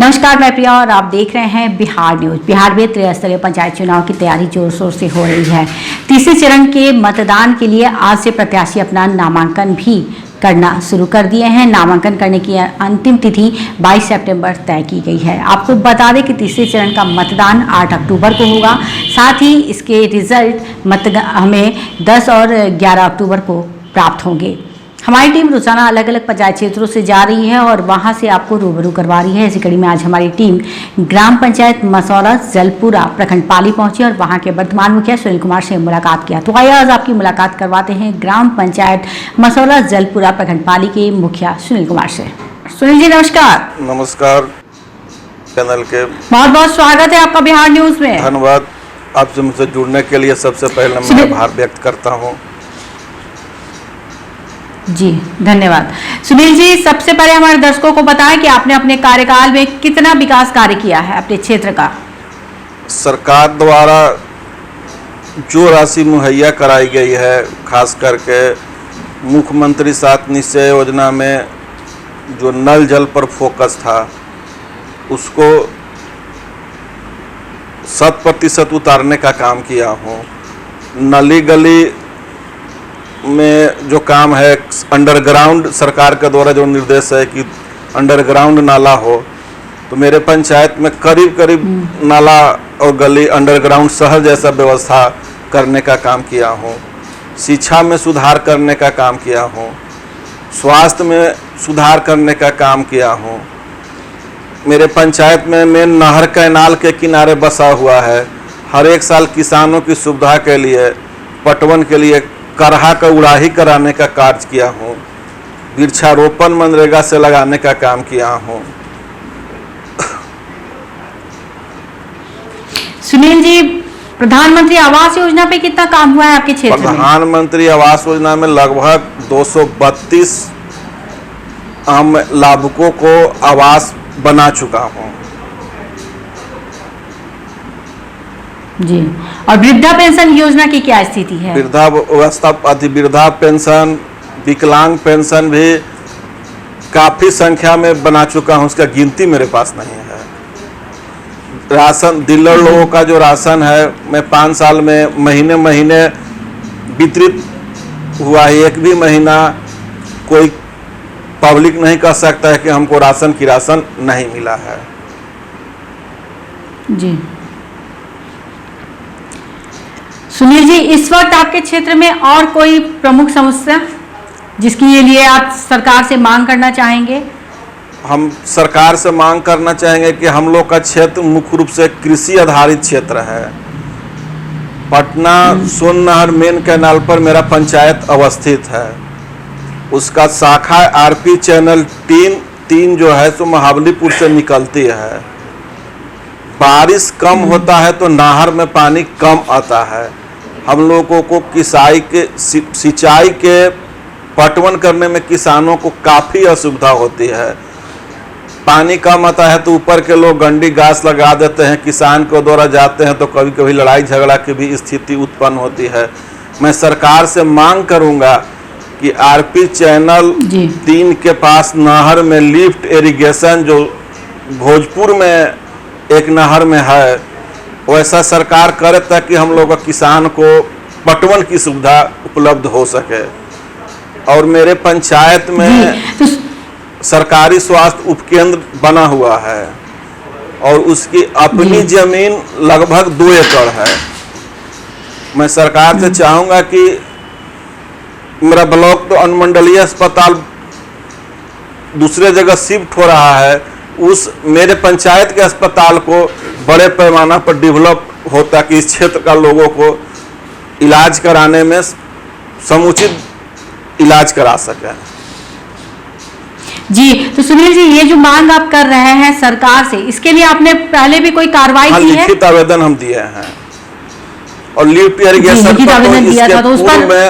नमस्कार, मैं प्रिया और आप देख रहे हैं बिहार न्यूज। बिहार में त्रिस्तरीय पंचायत चुनाव की तैयारी जोर शोर से हो रही है। तीसरे चरण के मतदान के लिए आज से प्रत्याशी अपना नामांकन भी करना शुरू कर दिए हैं। नामांकन करने की अंतिम तिथि 22 सितंबर तय की गई है। आपको बता दें कि तीसरे चरण का मतदान 8 अक्टूबर को होगा। साथ ही इसके रिजल्ट हमें 10 और 11 अक्टूबर को प्राप्त होंगे। हमारी टीम रोजाना अलग अलग पंचायत क्षेत्रों से जा रही है और वहां से आपको रूबरू करवा रही है। इसी कड़ी में आज हमारी टीम ग्राम पंचायत मसौला जलपुरा प्रखंड पाली पहुंची और वहां के वर्तमान मुखिया सुनील कुमार से मुलाकात किया। तो आइए आज आपकी मुलाकात करवाते हैं ग्राम पंचायत मसौला जलपुरा प्रखंड पाली के मुखिया सुनील कुमार से। सुनील जी नमस्कार। नमस्कार। चैनल के बहुत बहुत स्वागत है आपका बिहार न्यूज में। धन्यवाद। आपसे मुझसे जुड़ने के लिए सबसे पहले मैं आभार व्यक्त करता हूँ। जी धन्यवाद। सुनील जी, सबसे पहले हमारे दर्शकों को बताएं कि आपने अपने कार्यकाल में कितना विकास कार्य किया है अपने क्षेत्र का। सरकार द्वारा जो राशि मुहैया कराई गई है, खास करके मुख्यमंत्री 7 निश्चय योजना में जो नल जल पर फोकस था, उसको 100% उतारने का काम किया हूँ। नली गली में जो काम है, अंडरग्राउंड सरकार के द्वारा जो निर्देश है कि अंडरग्राउंड नाला हो, तो मेरे पंचायत में करीब करीब नाला और गली अंडरग्राउंड शहर जैसा व्यवस्था करने का काम किया हूँ। शिक्षा में सुधार करने का काम किया हूँ। स्वास्थ्य में सुधार करने का काम किया हूँ। मेरे पंचायत में मेन नहर कैनाल के किनारे बसा हुआ है। हर एक साल किसानों की सुविधा के लिए, पटवन के लिए करहा का उड़ाही कराने का कार्य किया हूँ। वृक्षारोपण मनरेगा से लगाने का काम किया हूँ। सुनील जी, प्रधानमंत्री आवास योजना पे कितना काम हुआ है आपके क्षेत्र में? प्रधानमंत्री आवास योजना में लगभग 232 आम लाभुकों को आवास बना चुका हूँ। जी, और वृद्धा पेंशन योजना की क्या स्थिति है? वृद्धा पेंशन, विकलांग पेंशन भी काफी संख्या में बना चुका हूँ। उसका गिनती मेरे पास नहीं है। राशन डीलर लोगों का जो राशन है, मैं 5 साल में महीने महीने वितरित हुआ है। एक भी महीना कोई पब्लिक नहीं कह सकता है कि हमको राशन की राशन नहीं मिला है। जी सुनील जी, इस वक्त आपके क्षेत्र में और कोई प्रमुख समस्या जिसके लिए आप सरकार से मांग करना चाहेंगे? हम सरकार से मांग करना चाहेंगे कि हम लोग का क्षेत्र मुख्य रूप से कृषि आधारित क्षेत्र है। पटना सोन नहर मेन कैनाल पर मेरा पंचायत अवस्थित है। उसका शाखा आरपी चैनल 3 जो है सो महाबलीपुर से निकलती है। बारिश कम होता है तो नहर में पानी कम आता है। हम लोगों को सिंचाई के पटवन करने में किसानों को काफ़ी असुविधा होती है। पानी कम आता है तो ऊपर के लोग गंडी घास लगा देते हैं। किसान को द्वारा जाते हैं तो कभी कभी लड़ाई झगड़ा की भी स्थिति उत्पन्न होती है। मैं सरकार से मांग करूंगा कि आरपी चैनल 3 के पास नहर में लिफ्ट इरिगेशन जो भोजपुर में एक नहर में है, वैसा सरकार करे ताकि हम लोग किसान को पटवन की सुविधा उपलब्ध हो सके। और मेरे पंचायत में सरकारी स्वास्थ्य उपकेंद्र बना हुआ है और उसकी अपनी जमीन लगभग 2 एकड़ है। मैं सरकार से चाहूँगा कि मेरा ब्लॉक तो अनुमंडलीय अस्पताल दूसरे जगह शिफ्ट हो रहा है, उस मेरे पंचायत के अस्पताल को बड़े पैमाना पर डेवलप हो ताकि इस क्षेत्र का लोगों को इलाज कराने में समुचित इलाज करा सके। जी, तो सुनील जी, ये जो मांग आप कर रहे हैं सरकार से, इसके लिए आपने पहले भी कोई कार्रवाई की है? लिखित आवेदन हम दिए हैं और लिफ्ट इरिगेशन में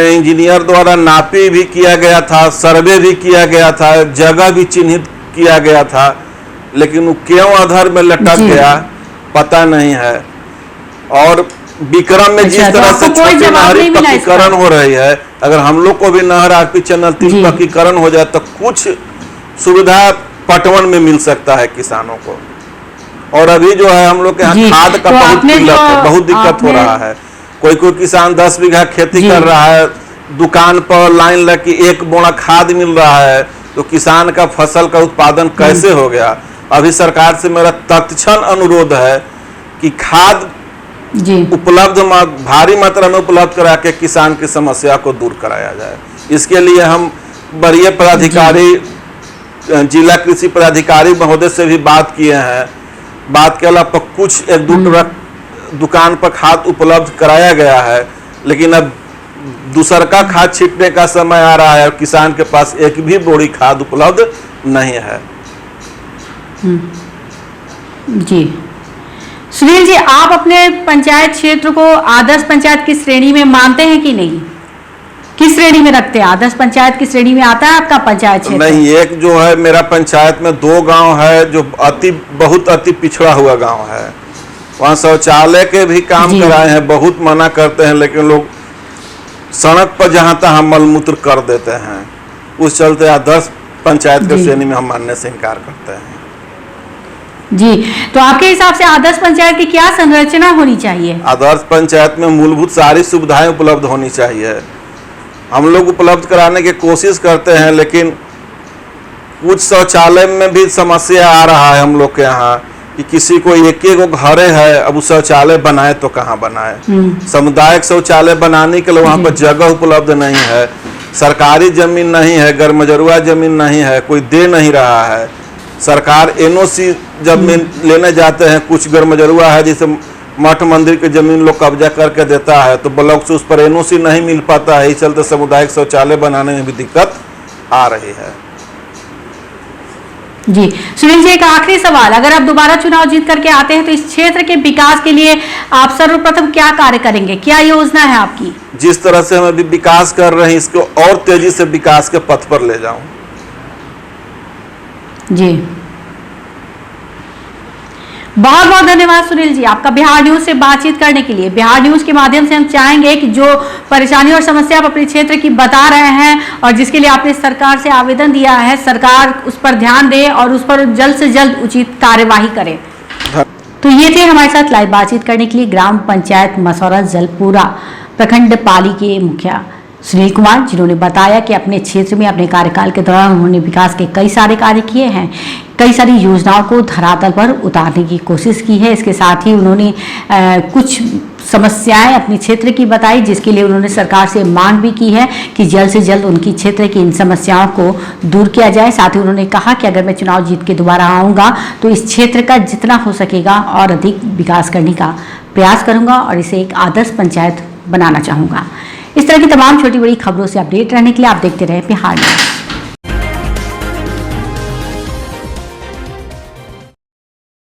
इंजीनियर द्वारा नापी भी किया गया था, सर्वे भी किया गया था, जगह भी चिन्हित किया गया था, लेकिन वो क्यों आधार में लटक गया पता नहीं है। और विक्रम में जिस तरह से छोटी नहरी पक्कीकरण हो रही है, अगर हम लोग को भी नहर आरपी चैनल 3 पक्कीकरण हो जाए तो कुछ सुविधा पटवन में मिल सकता है किसानों को। और अभी जो है हम लोग के यहाँ जी, खाद का तो बहुत आपने किल्लत है, जो बहुत दिक्कत हो आपने- रहा है। कोई कोई किसान 10 बीघा खेती जी। कर रहा है, दुकान पर लाइन लग के 1 बोरा खाद मिल रहा है, तो किसान का फसल का उत्पादन कैसे हो गया। अभी सरकार से मेरा तत्क्षण अनुरोध है कि खाद जी उपलब्ध भारी मात्रा में उपलब्ध करा के किसान की समस्या को दूर कराया जाए। इसके लिए हम वरीय पदाधिकारी, जिला कृषि पदाधिकारी महोदय से भी बात किए हैं। बात के अलावा कुछ 1-2 ट्रक दुकान पर खाद उपलब्ध कराया गया है, लेकिन अब दूसरका खाद छींटने का समय आ रहा है और किसान के पास एक भी बोरी खाद उपलब्ध नहीं है। जी सुनील जी, आप अपने पंचायत क्षेत्र को आदर्श पंचायत की श्रेणी में मानते हैं कि नहीं? किस श्रेणी में रखते हैं? आदर्श पंचायत की श्रेणी में आता है आपका पंचायत क्षेत्र? नहीं, एक जो है मेरा पंचायत में 2 गांव है जो बहुत अति पिछड़ा हुआ गांव है। वहाँ शौचालय के भी काम कराए हैं, बहुत मना करते हैं, लेकिन लोग सड़क पर जहाँ तहाँ मलमूत्र कर देते हैं। उस चलते आदर्श पंचायत की श्रेणी में हम मानने से इनकार करते हैं। जी, तो आपके हिसाब से आदर्श पंचायत की क्या संरचना होनी चाहिए? आदर्श पंचायत में मूलभूत सारी सुविधाएं उपलब्ध होनी चाहिए। हम लोग उपलब्ध कराने की कोशिश करते हैं, लेकिन कुछ शौचालय में भी समस्या आ रहा है हम लोग के यहाँ कि किसी को एक घरे है, अब उस शौचालय बनाए तो कहाँ बनाए। सामुदायिक शौचालय बनाने के लिए वहाँ पर जगह उपलब्ध नहीं है, सरकारी जमीन नहीं है, गरमजरुआ जमीन नहीं है, कोई दे नहीं रहा है। सरकार एनओसी जब लेने जाते हैं, कुछ गरमजरुआ है जिसे मठ मंदिर की जमीन लोग कब्जा करके देता है, तो ब्लॉक से उस पर एनओसी नहीं मिल पाता है। इस चलते सामुदायिक शौचालय बनाने में भी दिक्कत आ रही है। जी सुनील जी, एक आखिरी सवाल, अगर आप दोबारा चुनाव जीत करके आते हैं तो इस क्षेत्र के विकास के लिए आप सर्वप्रथम क्या कार्य करेंगे? क्या योजना है आपकी? जिस तरह से हम अभी विकास कर रहे हैं, इसको और तेजी से विकास के पथ पर ले जाऊं। जी, बहुत बहुत धन्यवाद सुनील जी, आपका बिहार न्यूज से बातचीत करने के लिए। बिहार न्यूज के माध्यम से हम चाहेंगे कि जो परेशानी और समस्या आप अपने क्षेत्र की बता रहे हैं और जिसके लिए आपने सरकार से आवेदन दिया है, सरकार उस पर ध्यान दे और उस पर जल्द से जल्द उचित कार्यवाही करे। तो ये थे हमारे साथ लाइव बातचीत करने के लिए ग्राम पंचायत मसौरा जलपुरा प्रखंड पाली के मुखिया सुनील कुमार, जिन्होंने बताया कि अपने क्षेत्र में अपने कार्यकाल के दौरान उन्होंने विकास के कई सारे कार्य किए हैं, कई सारी योजनाओं को धरातल पर उतारने की कोशिश की है। इसके साथ ही उन्होंने कुछ समस्याएं अपने क्षेत्र की बताई, जिसके लिए उन्होंने सरकार से मांग भी की है कि जल्द से जल्द उनकी क्षेत्र की इन समस्याओं को दूर किया जाए। साथ ही उन्होंने कहा कि अगर मैं चुनाव जीत के दोबारा आऊँगा तो इस क्षेत्र का जितना हो सकेगा और अधिक विकास करने का प्रयास करूँगा और इसे एक आदर्श पंचायत बनाना चाहूँगा। इस तरह की तमाम छोटी बड़ी खबरों से अपडेट रहने के लिए आप देखते रहे बिहार न्यूज।